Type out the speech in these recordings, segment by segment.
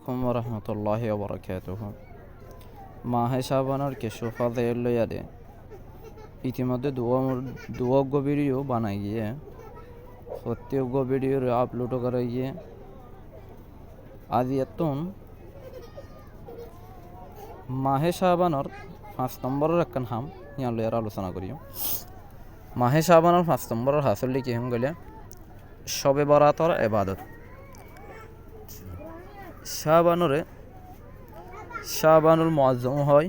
আলাইকুম ওরহমতুল্লাহি ওবরাকাতুহু। মাহে শাবানের কিছু ফাদাইল লইয়ারে ইতিমধ্যে দুয়োগ্য ভিডিও বানাই গিয়ে প্রত্যেক ভিডিওর আপলোড করা গিয়ে আজ এতন মাহে শাবানের 5 নম্বরের একখান হাম ইয়ান লইয়ার আলোচনা করিও। মাহে শাবানের 5 নম্বরের হাসল লিখি হম গেলে শবে বরাতর এবাদত। শাবানুল মুআজ্জম হয়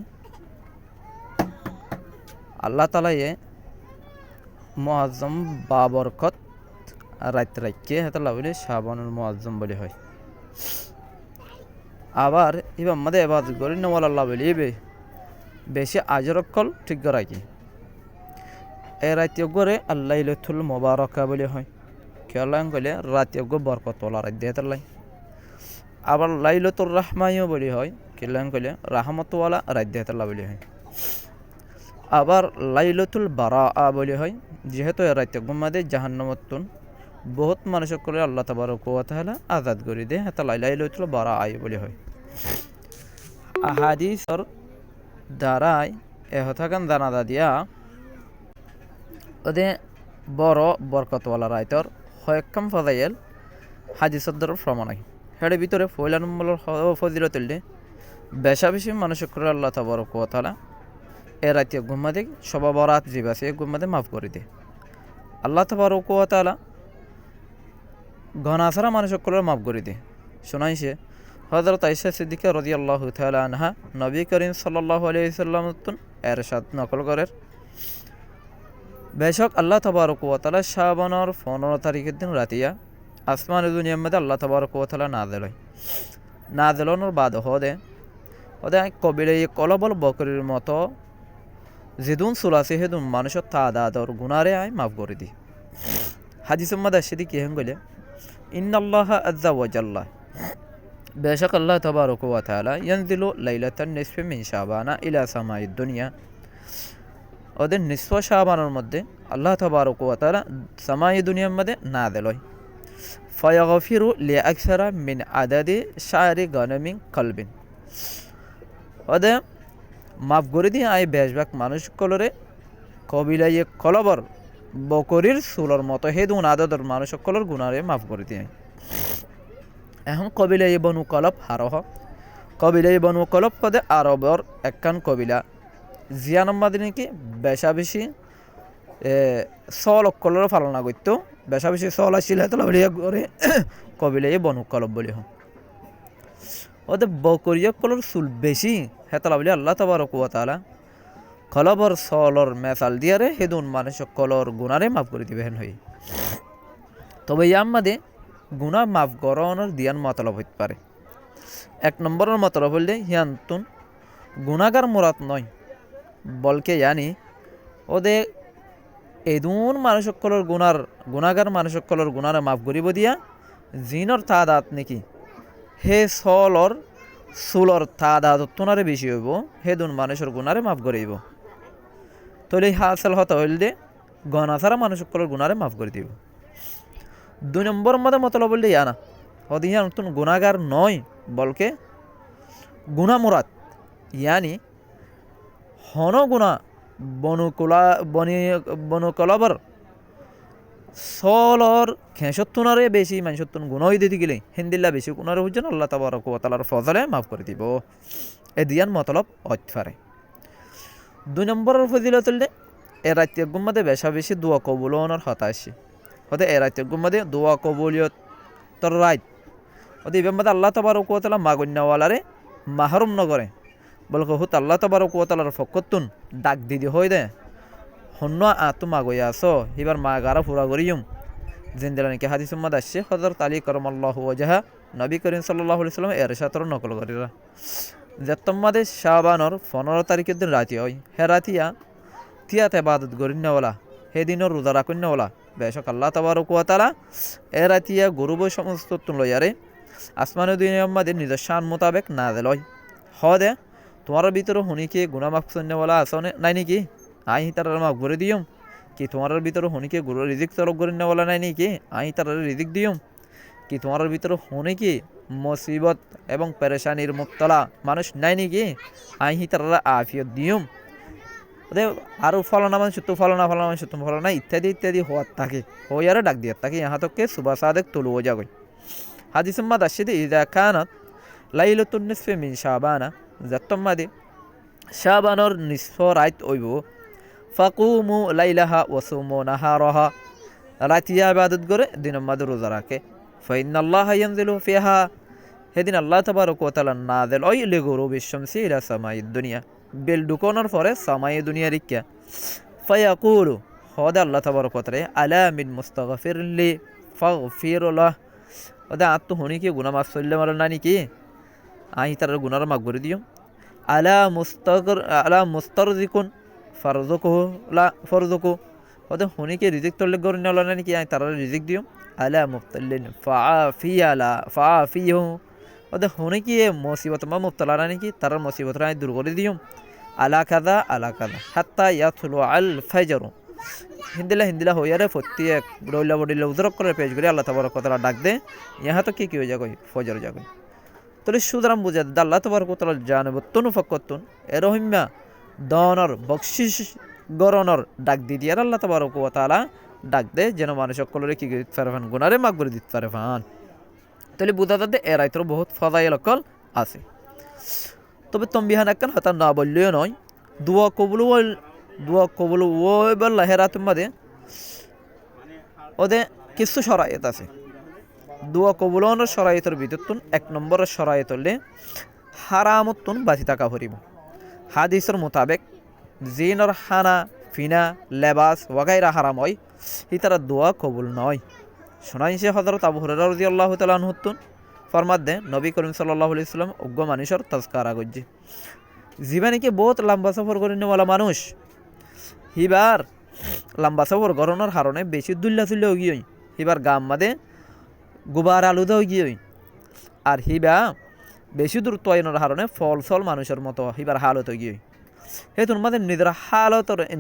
আল্লাহ তাআলা মুআজ্জম বাবরকত রাত রাখকে হেতা বলে শাবানুল মুআজ্জম বলে হয়। আবার এবার আমাদের এবাদত করি নওয়াল আল্লাহ বলি বেশি আজরকল ঠিক রাখি এ রাত্য করে আল্লাহ লাইলাতুল মুবারাকা বলে হয়। কেলাম গেলে রাত্য বরকত তোলা রাত দিয়ে তাল্লাই। আবার লাইলাতুর রাহমাইও বলি হয়, কেলাম গেলে রাহমতওয়ালা রাত দিয়ে তাল্লা বলি হয়। আবার লাইলাতুল বারাআ বলি হয়, যেহেতু এ রাত্য মধ্যে জাহান্নামতুন বহুত মানুষ করে আল্লাহ তাবারক ওয়া তাআলা আজাদ করে দেয়, হেতা লাইলাতুল বারাআ বলি হয়। আহাদিসর দ্বারাই এ হতাকান জানাদা দিয়া ওদের বড় বরকতওয়ালা রাইতর হয়কাম ফাদাইল হাদিসর দ্বারা প্রমাণ হয়। হেড়ে ভিতরে পয়লা নম্বর ফজিলত তুললে বেশা বেশি মানুষ করে আল্লাহ তাবারক ওয়া তাআলা এ রাতে ঘুমাতে সবা বরাত জীবাসে ঘুমাতে মাফ করে দেয়। আল্লাহ তাবারক ওয়া তাআলা ঘনাসারা মানুষ করে মাফ করে দেয়। শোনাইছে হযরত আয়েশা সিদ্দিকা রাদিয়াল্লাহু তাআলা আনহা নবী করিম সাল্লাল্লাহু আলাইহি ওয়াসাল্লাম এরশাদ নকল করেন, বেশক আল্লাহ তাবারক ওয়া তাআলা শাবানের 15 তারিখের দিন রাতিয়া আসমান দুনিয়ার মধ্যে আল্লাহ তাবারক ওয়া তাআলা নাযিলনোর বাদ হদে কবিলে কলবল বকরির মতো যেদুন সুলাসি হেদুন মানুষের তাদাদর গুনারে আয় মাফ করে দি। হাদিসের মধ্যে সেদি কি হেন গেলে ইন্নাল্লাহা আযজা ওয়া জাল্লা বেশক আল্লাহ তাবারক ওয়া তাআলা ইয়ানজিলু লাইলাতান নিসফি মিন শাবানা ইলা সামাইদ দুনিয়া। ওদের নিসফ শাবানের মধ্যে আল্লাহ তাবারক ওয়া তাআলা সামাই দুনিয়ার মধ্যে নাযিল হয়। ফায়াগফিরু লিআকসারা মিন আদাদি শারি গানামিন কলবিন। ওদের মাফ করে দিয়ে আয় বেশভাগ মানুষ কলরে কবিলাইয়ে কলবর বকরির সুলর মতো হেদুন আদর মানুষ কলর গুনারে মাফ করে দিয়ে। এখন কবিলাইয়ে বনু কলব হারহ কবিলাইয়ে বনু কলব পদে আরবর একখান কবিলা জিয়ানম্বাদ নাকি বেশা বেশি সল কলর ফালনা করত, বেশা বেশি সল আসছিল করে কবিলাইয়ে বনু কলব বলি হন। ওদের বকরিয়া কলর চুল বেশি হেতলা বলি আল্লাহ তাবারক ওয়া তাআলা কলবর সলর মেসাল দিয়ারে হেদুন মানুষ কলর গুনারে মাফ করে দিবেন হই। তবে ইয়াম্মাদে গুনাহ মাফ করানোর দিয়ান মতলব হইতে পারে। এক নম্বরের মতলব হইলে হিয়ান্তুন গুনাহগার মুরাদ নয়, বলকে জানি ওদের এদুন মানুষ কলর গুনাহগার মানুষ কলর গুনারে মাফ করিব দিয়া জিনর তাদাত নাকি হে সলর সুলর তাদাত তোনারে বেশি হইব, হেদুন মানুষের গুনারে মাফ করিব। তাহলে হাসল হতে হইল দে গনাসারা মানুষ কলর গুনারে মাফ করে দিব। 2 নম্বর মতলব বললে ইয়ানা হদিয়া নতুন গুনাহগার নয়, বলকে গুনাহ মুরাদ ইয়ানি হন গুনাহ বনু কলবর সলর খেসত্তনারে বেশি মানুষত্তন গুণ হয়ে দিতে গেলে হিন্দিল্লা বেশি গুণারে হচ্ছে আল্লাহ তাবারক ওয়া তাআলার ফজলে মাফ করে দিব। এ দিয়ান মতলব অতফারে। 2 নম্বরের ফজিলত হলে এ রাত্য গুম্মাদে বেশা বেশি দোয়া কবুলনের হতা আসে। হতে এ রাত্য গুম্মাদে দোয়া কবুলিয়ত তোর রাত হতে এবার মধ্যে আল্লাহ তাবারক ওয়া তাআলা মাগন্যাওয়ালারে মাহরুম নগরে বলকে হুত আল্লাহ তাবারক ওয়া তাআলার ফকতুন ডাক দিদি হয়ে দে হন্য আতু মাগইয়া আসো এবার মা গারা ফুরা করিম জিন্দিলা নাকি হাদিস উম্মাদ আসছে হযরত আলী কারামাল্লাহু ওয়াজহা নবী করিম সাল্লাল্লাহু আলাইহি সাল্লাম এর সাথে নকল করিরা যে তোমাদের শাবানের 15 তারিখের দিন রাতি হয় হে রাতিয়া তিয়াতে ইবাদত করিনওয়ালা হে দিনের রোজা রাখুনওয়ালা বেশক আল্লাহ তাবারক ওয়া তাআলা এ রাতিয়া গরুব সমস্ত তুন লয়ারে আসমানের দুনিয়ার মধ্যে নিজের শান মোতাবেক নাযিল হয়। হদে তোমার ভিতরে হুনিকে গুনাহ মাফ করনেওয়ালা আসনে নাই নাকি আই তার মাফ করে দিয়ম কি তোমার ভিতরে হুনিকে গুরু রিজিক তলব করে নেওয়ালা নাই নাকি আই তার রিজিক দিয়ম কি তোমার ভিতরে হুনিকে মুসিবত এবং পেরেশানির মুক্তলা মানুষ নাই নাকি আহি তারা আফিয়ত দিয়ম ওদের আরও ফলনা মানুষ তো ফলনা ফলনা মানুষ তো ফলনা ইত্যাদি ইত্যাদি হওয়ার থাকে হইয়ারে ডাক দিয়ে থাকে ইহাতকে সুবা সাদেক তুলুও যাগই হাদিসম্মা দাসিদি ইদা কানাত লাইলাতুন নিসফি মিন শাবানা জাত্তম্মাদি শাবানর নিসফ রাত ওইব ফাকুমু লাইলাহা ওয়াসুমু নাহারাহা রাতিয়া ইবাদত করে দিনের মধ্যে রোজা রাখে ফাইনাল্লাহা ইয়ানজিলু ফিহা সেদিন আল্লাহ তাবারক ওয়া তাআলা নাযিল হয় লিগুরুবিশ শামসি ইলা সামাইদ দুনিয়া বেল ঢুকানোর পরে সামাই দুনিয়া রিক্কা ফায়াকুলু হদা আল্লাহ তাবারক ওয়া তাআলা আলা মিন মুস্তাগফির লি ফাগফির লাহ ওদা আত্ম হনি কি গুনাহ মাফ করলে মার না নাকি আই তার গুনার মাফ করে দিও আলা মুস্তারজিকুন ফারজুকুহু লা ফারজুকু ওদা হনি কি রিজিক তোলে গরন না নাকি আই তার রিজিক দিও আলা মুফতাল্লিন ফাআফিহু ওদা হনি কি মুসিবত মা মুফতালা না নাকি তার মুসিবত আই দূর করে দিও আলা কাযা হাত্তা ইয়াতলু আল ফাজর হিন্দিলা হইয়ারে ফতি এক রইলা বডিলা উজরক করে পেশ করে আল্লাহ তাবারক ওয়া তাআলা ডাক দে ইহা তো কি হয়ে যাগই ফজর যাগই তলে সুদরাম বুঝা দে আল্লাহ তাবারক ওয়া তাআলা জানবতুন ফাকাতুন এরহিমা দনর বকশিশ গরনর ডাক দি দিয়ার আল্লাহ তাবারক ওয়া তাআলা ডাক দে যেন মানুষ সকলের কি দিতে পারবেন গুনারে মাফ করে দিতে পারবেন তাহলে বুঝা দে এর আইতর বহুত ফাজাইল অকল আছে তবে তম্বিহান একখান হতা না বললেও নয় দোয়া কবুল ওই বললা হেরাতুম মাদে ওদের কিছু শরায়ত আছে দোয়া কবুলনের শরায়তের ভিতরতুন এক নম্বরের শরায়ত হলে হারামতুন বাঁচি থাকা ভরিব হাদিসের মোতাবেক জিনর হানা ফিনা লেবাস ওয়াগাইরা হারাম হয় ই তারা দোয়া কবুল নয় শোনাইছে হযরত আবু হুরায়রা রাদিয়াল্লাহু তাআলা আনহুতুন ফরমাত দে নবী করিম সাল্লাল্লাহু আলাইহি সাল্লাম উগ্র মানুষের তাজকারা গজ্জি জীবনে বহুত লম্বা সফর করে নেওয়ালা মানুষ হিবার লম্বা সফর গরনের হারণে বেশি দুল্লা গিয়ে হিবার গাম মাদে গুবার আলুদা গিয়ে আর হিবা বেশি দূর তয়নের হারণে ফল মানুষের মতো হিবার হালত গিয়ে হে তোর মাদের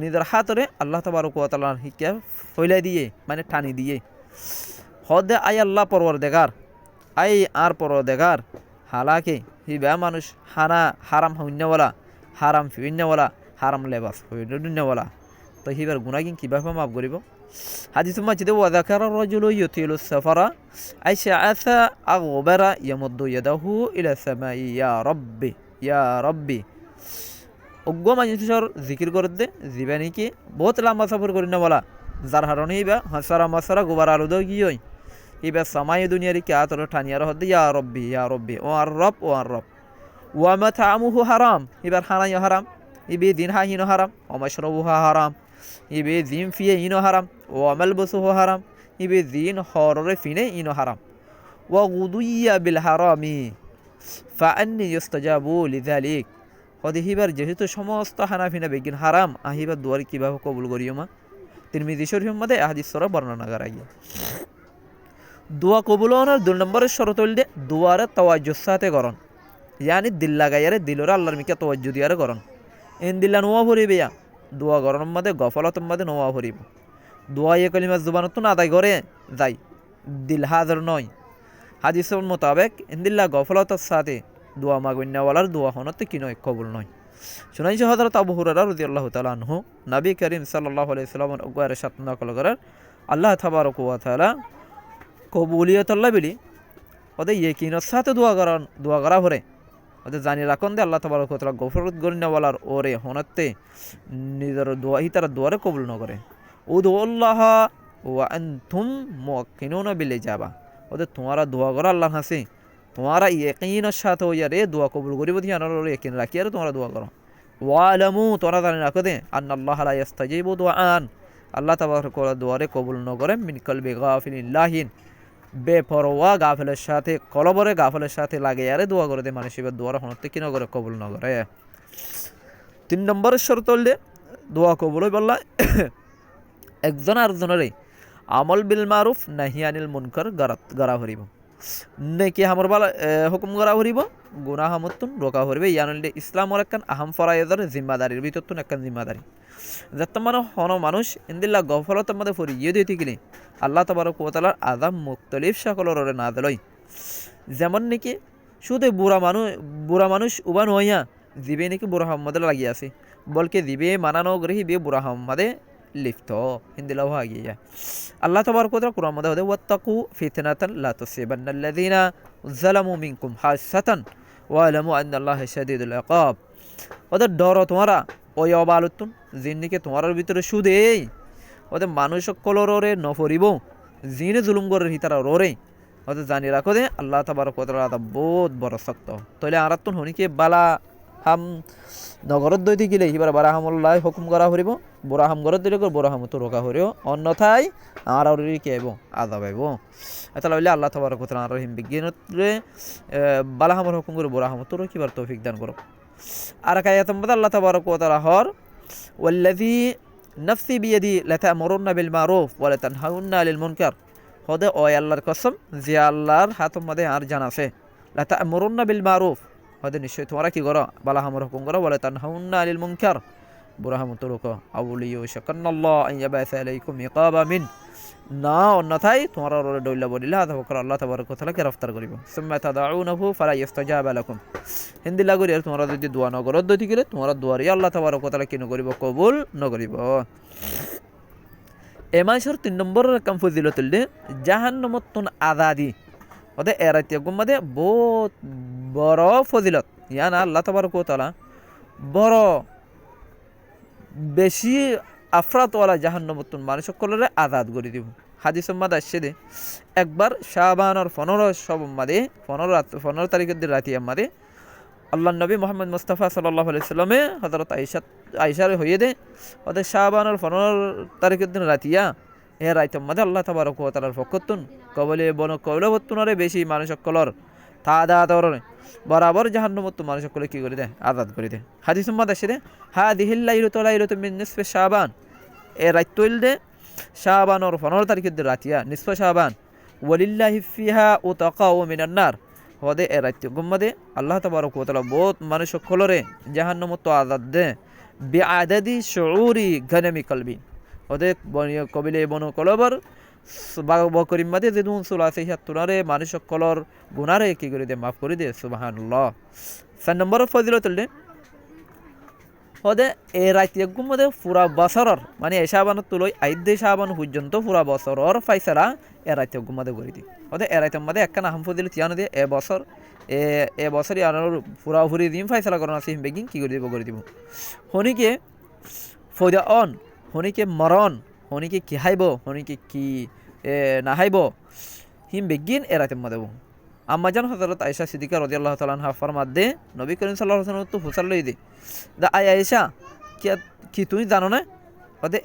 নিজের হাতরে আল্লাহ তাবারক ওয়া তাআলা হিকা ফইলাই দিয়ে মানে টানি দিয়ে হদে আই আল্লাহ পরওয়ারদিগার আই আর পরওয়ারদিগার হালাকে হিবা মানুষ হারাম হইন্যওয়ালা হারাম ফিন্যওয়ালা হারাম লেবাস হইন্যওয়ালা তো হিবার গুনাহগিন কিভাবে মাফ করিব হাদিসে মাজিদে ওয়া যাকারা রাজুলু ইউতিলু সাফারা আইসা আসা আগবারা ইয়ামুদ্দু ইয়াদাহু ইলা সামাই ইয়া রাব্বি অজ্ঞ মানুষের জিকির করে দে জীবনে কি বহুত লম্বা সফর করি না বলা যার হারণে ইবা হাসারা গোবার আলুদ গিয়ে ইবা সামাই দুনিয়ার কি আতর ঠানিয়ার হদ ইয়া রব্বি ও আর রব ওয়া মাতামুহু হারাম ইবার হানাই হারাম ইবে দিন হাইনো হারাম ও মাশরাবুহু হারাম ইবে জিম ফিয়ে ইনো হারাম ও মালবসুহু হারাম ইবে দিন হররে ফিনে ইনো হারাম ওয়া গুদুইয়া বিল হারামি ফাআন্নি ইস্তাজাবু লিযালিক হদি হিবার যেহেতু সমস্ত হানাফিনা বেগিন হারাম আহিবার দুয়ার কিভাবে কবুল করিও মা তিরমিজি শরীফের মধ্যে হাদিসরা বর্ণনা করা গিয়ে দোয়া কবুল হওয়ার 2 নম্বরের শর্ত হইলে দুয়ারে তাওয়াজ্জুর সাথে করন ইয়ানি দিল লাগাইয়ারে দিলরে আল্লাহর মিকে তাওয়াজ্জু দিয়ারে করন এন দিল্লা নোয়া ভরিবে ইয়া দোয়া গরনের মধ্যে গফলতের মধ্যে নোয়া ভরিব দোয়া ইয়ে কলিমা জুবানতুন আদায় করে যাই দিল হাজার নয় হাদিসের মোতাবেক এন দিল্লা গফলতের সাথে দোয়া মাগবিনাওয়ালার দোয়া হনতে কি নয় কবুল নয় শুনাইছে হযরত আবু হুরায়রা রাদিয়াল্লাহু তাআলা আনহু নবী করিম সাল্লাল্লাহু আলাইহি সাল্লামের উগরে সাত নকল করার আল্লাহ তাবারক ওয়া তাআলা কবুলিয়তুল্লাহ বিলি ওদের ইয়াকিনের সাথে দোয়া করা ভরে ওদের জানি রাখুন দে আল্লাহ তাবারক ওয়া তাআলা গফরত গরিনাওয়ালার ওরে হনতে নিজের দোয়া তারা দোয়ারে কবুল ন করে উদুল্লাহ ওয়া আনতুম মুকিনুনা বিল ইজাবা ওদের তোমারা দোয়া করা আল্লাহর হাসি তোমারা ইয়াকিনের সাথে ইয়ারে দোয়া কবুল করিব দিয়া আনার ইয়াকিন রাখি আর তোমরা দোয়া করো ওয়ালামু তোমরা জানি রাখো দে আন্নাল্লাহ লা ইস্তাজিবু দুআন আল্লাহ তাবারক ওয়া তাআলা দোয়ারে কবুল ন করে মিন কলবি গাফিলিল্লাহিন বেপরোয়া গাফেলের সাথে কলবরে গাফেলের সাথে লাগে আরে দোয়া করে দে মানুষ এবার দোয়ার হনতে কি নগরে কবুল ন করে 3 নম্বরের শর্ত হলে দোয়া কবুল হই বললা একজন আরেকজনের আমল বিল মারুফ নাহি আনিল মুনকার গরা হরিব নেকি হামর বালা হুকুম করা হরিব গুনাহ হামতুন রোকা হরিবে ইয়ানলে ইসলামর একখান আহম ফরায়েদের জিম্মাদারির ভিতরতুন একখান জিম্মাদারি যাতে মানুষ ইন্দিল্লা গফলতের মধ্যে ফরিয়ে দিতে গেলে আল্লাহ তাবারক ওয়া তাআলার আযাব মুখতালিফ সকলের না দিলই যেমন নাকি শুধু বুড়া মানুষ উবান হইয়া জিবে নাকি বুড়া হাম্মাদে লাগিয়ে আছে বলকে জিবে মানানো গ্রহী বে বুড়া হাম্মাদে লিপ্ত হিন্দিলাও আগিয়ে আল্লাহ তাবারক ওয়া তাআলা কুরআন মধ্যে বলে ওয়াত্তাকু ফিতনাতান লা তুসিবান্নাল্লাযীনা যালামু মিনকুম হাসাতান ওয়া আলামু আন্নাল্লাহা শাদীদুল ইকাব ওদের ডর তোমরা ওই অবালুতুন জিন্নিকে তোমার ভিতরে সুদেই ওদের মানুষ কলরে নফরিব জিনে জুলুম করে হিতারা রোরে ওদের জানি রাখো দে আল্লাহ তাবারক ওয়া তাআলা বহুত বড় শক্ত তইলে আরাতুন হনিকে বালা হাম নগরত দইতে গেলে এবার বারাহামুল্লাহ হুকুম করা হরিব বুড়াহাম গরত দিলে বুড়াহাম তো রোকা হরিও অন্যথায় আর কে আইব আজাব আইব তাহলে হইলে আল্লাহ তাবারক ওয়া তাআলা রহিম বিজ্ঞানরে বালাহামর হুকুম করে বুড়াহাম তো রকিবার তৌফিক দান করো আর কায়াতম মধ্যে আল্লাহ তাবারক ওয়া তাআলা হর ওয়াল্লাযী নাফসি বিয়াদি লাতা'মুরুন্না বিল মারুফ ওয়া লাতানহাউন্না আনিল মুনকার হদে ওই আল্লাহর কসম যে আল্লাহর হাতের মধ্যে আর জান আছে লাতা'মুরুন্না বিল মারুফ হদে নিশ্চয় তোমরা কি করো বালাহামর হুকুম করো ওয়া লাতানহাউন্না আনিল মুনকার বুড়াহাম তো রোকো আউলিয়ু শাকান্নাল্লাহ আন ইয়াবাসা আলাইকুম ইকাবা মিন না অন্যথায় তোমার ওরে ডইলা বলিলা আল্লাহ তাবারক ওয়া তাআলা গ্রেফতার করিব সুম্মা তাদউনহু ফালা ইস্তাজাবা লাকুম হিন্দি লাগরি আর তোমরা যদি দোয়া নগরত দইতে গেলে তোমার দোয়ারি আল্লাহ তাবারক ওয়া তাআলা কি নকরিব কবুল নকরিব এমাইশর 3 নম্বর রকম ফজিলতুল জাহান্নামত তুন আযাদি ওদে এরাতে গুম্মাদে বহুত বড় ফজিলত ইয়ানা আল্লাহ তাবারক ওয়া তাআলা বড় বেশি আফরাতওয়ালা জাহান্নামতুন মানুষ সকলরে আজাদ করে দিব হাদিসের মাঝে আসছে দে একবার শাবানের 15 তারিখের দিন রাতে আমাদের আল্লাহ নবী মোহাম্মদ মুস্তাফা সাল্লাল্লাহু আলাইহি সাল্লামে হযরত আয়েশার হইয়ে দে ওদের শাবানের 15 তারিখের দিন রাতিয়া এ রাইতের মধ্যে আল্লাহ তাবারক ওয়া তাআলার পক্ষতুন কবলে বন কবলবতুনরে বেশি মানুষ সকলর তাদাদর বরাবর জাহান্নামত মানুষ সকলে কি করে দেয় আজাদ করে দেয় হাদিসের মধ্যে আসছে দে হাদিহিল লাইলাতু লাইলাতু মিন নিসফি শাবান এ রাত তৈলদে শাবানের 15 তারিখের দিন রাতিয়া নিসফ শাবান ওয়ালিল্লাহি ফিহা উতাকাউ মিনান নার হদে এ রাত গুম্মাদে আল্লাহ তাবারক ওয়া তাআলা বহুত মানুষ সকলরে জাহান্নামত আজাদ দে বিআদাদি শুউরি গানামি কলবি হদে কবিলে বন কলবর বকরির মাঝে যে দুন সুলাসি হাতুনারে মানুষ সকলর গুনারে কি করে দে মাফ করে দে সুবহানাল্লাহ 4 নম্বর ফজিলতুল হদে এ রাইতে গুমদে পুরা বছরর মানে এশাবানত তুলই আইদে শাবান পর্যন্ত পুরা বছরর ফাইসালা এ রাইতে গুমদে করে দি হদে এ রাইতে মধ্যে একখানা আহম ফজিলত ইয়ানো দে এ বছরই আনার পুরা ফুরি দিন ফাইসালা করন আছে বেগিন কি করে দিব হনিকে ফয়দা অন হনিকে মরণ হনিকে কি হাইব হনিকে কি না হাইব হিম বেগিন এ রাইতে মধ্যে আম্মাজান হযরত আয়েশা সিদ্দিকা রাদিয়াল্লাহু তাআলা আনহা ফরমাদে নবী করিম সাল্লাল্লাহু আলাইহি ওয়াসাল্লাম তো ফুসাল লই দে দা আয়েশা কি তুমি জানো না ওদে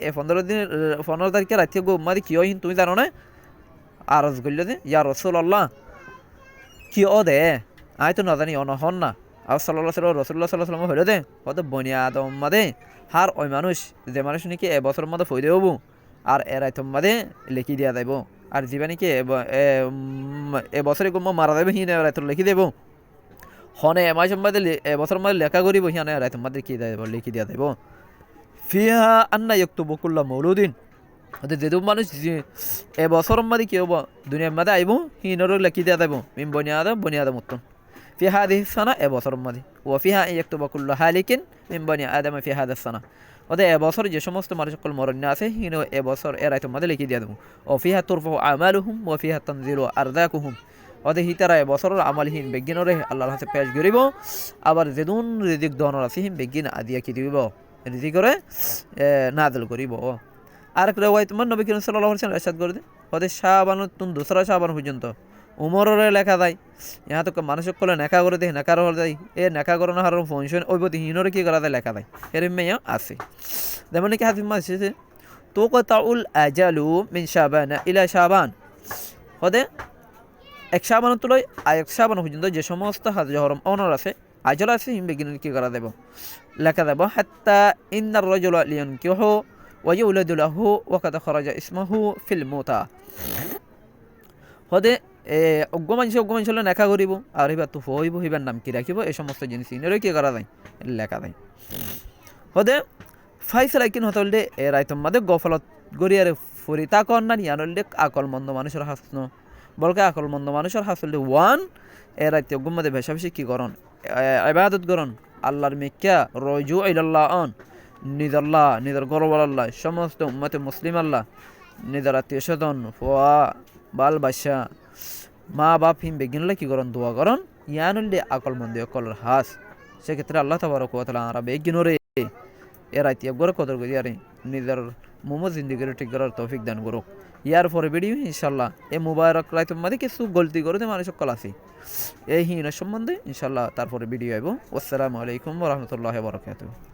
15 তারিখে রাতে গো মাদি কি হইন তুমি জানো না আরজ গইল দে ইয়া রাসূলুল্লাহ কি ওদে আই তো না জানি অনহন না আর রাসূলুল্লাহ সাল্লাল্লাহু আলাইহি ওয়াসাল্লাম হইল দে ওদে বনি আদম মাদে হার ওই মানুষ যে মানুষ নাকি এ বছর মধ্যে ফইদে হবো আর এ রাইত মাদে লিখি দিয়া যাইব আর জীবানীকে এ বছরে কোন মারা যাবে হিনে রাইত লিখি দেব হনে এমাই সম্বাদে এবছর মধ্যে লেখা করিব হিয়ানে রাইত মধ্যে কি দেব লিখি দিয়া দেব ফিহা আন্না ইয়াকতুবু কুল্লু মাউলুদিন ওদের যেদু মানুষ এবছর মধ্যে কি হবো দুনিয়ার মধ্যে আইব হিনর লিখি দিয়া দেব মিম বনিয়াদম উত্তম ফি হাদিহি সানা এবছর মধ্যে ওয়া ফিহা ইয়াকতুবু কুল্লু হালিকিন মিন বনি আদম ফি হাদিহি সানা ওদের এবছর যে সমস্ত মানুষ সকল মরণ্য আছে হিনো এবছর এ রাইত মধ্যে লিখি দিয়া দেব ও ফিহা তুরফু আমালুহুম ওয়া ফিহা তানজিলু আরযাকুহুম ওদের হিতারা এবছরের আমালহীন বিজ্ঞানরে আল্লাহর কাছে পেশ করিব আবার যেদুন রিজিক দনর আছে হিম বিজ্ঞান আদিয়া কি দিব রিজিক করে নাযিল করিব আর এক রিওয়ায়াত মান নবী করিম সাল্লাল্লাহু আলাইহি ওয়াসাল্লাম ইরশাদ করে দেন ওদের শাবানুত তুন দোসরা শাবান পর্যন্ত উমরের লেখা যায় ইহা তো মানুষ সকলে নেকা করে দেয় নেকার হল যায় এ নেকা করে না হার ফংশন ওই প্রতি হিনরে কি করা যায় লেখা যায় এর মেয়ে আছে যেমন কি হাদিস মাঝে আছে তো কতাউল আজালু মিন শাবান ইলা শাবান হদে এক শাবান তুলই এক শাবান পর্যন্ত যে সমস্ত হাজ হরম অনর আছে আজল আছে হিম বেগিন কি করা দেব লেখা দেব হাত্তা ইন্নার রাজুলা লিয়ানকিহু ওয়া ইউলাদু লাহু ওয়া কাদ খরাজা ইসমুহু ফিল মুতা হদে অজ্ঞ মানুষ লেখা করিব আর এবার তো হইব হইবার নাম কি রাখিব এই সমস্ত জিনিস ইনেরও কি করা যায় লেখা যায় হদে ফাইসলা কিন হতলদে এ রাইতম মাদে গফলত গরিয়ারে ফুরি তা কন্না ইয়ানলদে আকল মন্দ মানুষের হাসন বলকে আকল মন্দ মানুষের হাসলদে ওয়ান এ রাতে গুম্মদে বেশা বেশি কি করন ইবাদত করন আল্লাহর মিক্কা রজু ইলাল্লাহ অন নিদল্লাহ নিদর গরবর আল্লাহ সমস্ত উম্মতে মুসলিম আল্লাহ নিদর আত্মীয় স্বজন ফোয়া বাল বাসা মা বাপ হিম বেগিনলে কি করন দোয়া করন ইয়ানুল্লি আকল মন্দি অকলের হাস সেক্ষেত্রে আল্লাহ তাবারক ওয়া তাআলা আর বেগিনরে এ রাতে গরে কদর করি আরে নিদর মোমো জিন্দিগির ঠিক করার তৌফিক দান করুক ইয়ার পরে ভিডিও ইনশাল্লাহ এ মুবারক রাইতের মধ্যে কিছু গলতি করে মানুষ সকল আছে এই হিনের সম্বন্ধে ইনশাল্লাহ তারপরে ভিডিও আইব। আসসালামু আলাইকুম ওয়া রাহমাতুল্লাহি ওয়া বারাকাতুহু।